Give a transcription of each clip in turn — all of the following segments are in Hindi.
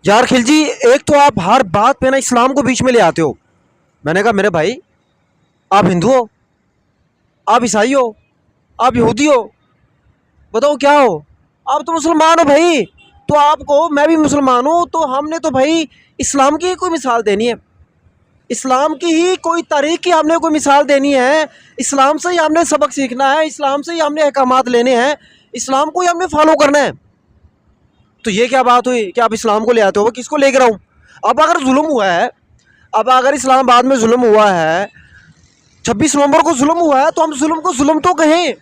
यार खिलजी, एक तो आप हर बात पे ना इस्लाम को बीच में ले आते हो। मैंने कहा मेरे भाई, आप हिंदू हो, आप ईसाई हो, आप यहूदी हो, बताओ क्या हो? आप तो मुसलमान हो भाई। तो आपको, मैं भी मुसलमान हूँ, तो हमने तो भाई इस्लाम की ही कोई मिसाल देनी है, इस्लाम की ही कोई तारीख की हमने कोई मिसाल देनी है। इस्लाम से ही हमने सबक सीखना है, इस्लाम से ही हमने अहकामात लेने हैं, इस्लाम को ही हमने फॉलो करना है। तो ये क्या बात हुई कि आप इस्लाम को ले आते हो? किसको लेकर आऊँ? अब अगर जुल्म हुआ है, अब अगर इस्लामाबाद में जुल्म हुआ है, 26 नवंबर को जुल्म हुआ है, तो हम जुल्म को जुल्म तो कहें।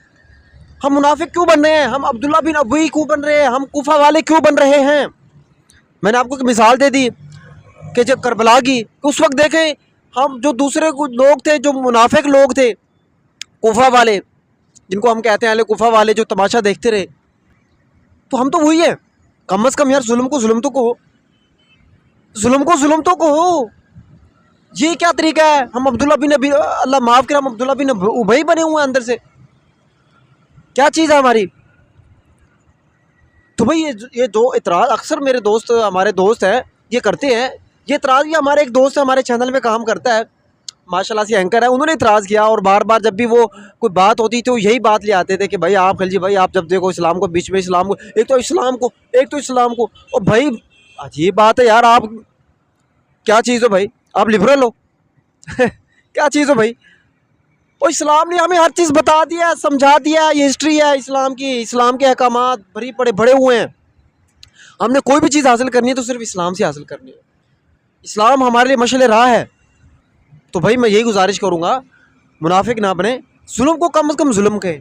हम मुनाफिक क्यों बन रहे हैं? हम अब्दुल्ला बिन अबी क्यों बन रहे हैं? हम कूफा वाले क्यों बन रहे हैं? मैंने आपको एक मिसाल दे दी कि जब करबला की, उस वक्त देखें, हम जो दूसरे कुछ लोग थे, जो मुनाफिक लोग थे, कूफा वाले, जिनको हम कहते हैं अहले कूफा वाले, जो तमाशा देखते रहे, तो हम तो वही है। कम अज़ कम यार जुल्म को जुल्म तो कहो, जुल्म को जुल्म तो कहो। ये क्या तरीका है? हम अब्दुल्ला बिन अबी, अल्लाह माफ़ करे, हम अब्दुल्ला बिन उबई बने हुए हैं अंदर से। क्या चीज़ है हमारी? तो भाई ये दो इतराज़ अक्सर मेरे दोस्त, हमारे दोस्त हैं, ये करते हैं। ये इतराज़, ये हमारे एक दोस्त है, हमारे चैनल में काम करता है, माशाल्लाह से एंकर है, उन्होंने इतराज़ किया, और बार बार जब भी वो कोई बात होती थी, वो यही बात ले आते थे कि भाई आप खिलजी भाई, आप जब देखो इस्लाम को बीच में, इस्लाम को, एक तो इस्लाम को, एक तो इस्लाम को। और भाई अजीब बात है यार, आप क्या चीज़ हो भाई? आप लिबरल हो? क्या चीज़ हो भाई? और इस्लाम ने हमें हर चीज़ बता दिया, समझा दिया, ये हिस्ट्री है इस्लाम की, इस्लाम के अहकामात भरी पड़े बड़े हुए हैं। हमने कोई भी चीज़ हासिल करनी है तो सिर्फ इस्लाम से हासिल करनी है। इस्लाम हमारे लिए मशअल राह है। तो भाई मैं यही गुजारिश करूँगा, मुनाफिक ना बने, जुल्म को कम से कम जुल्म कहें।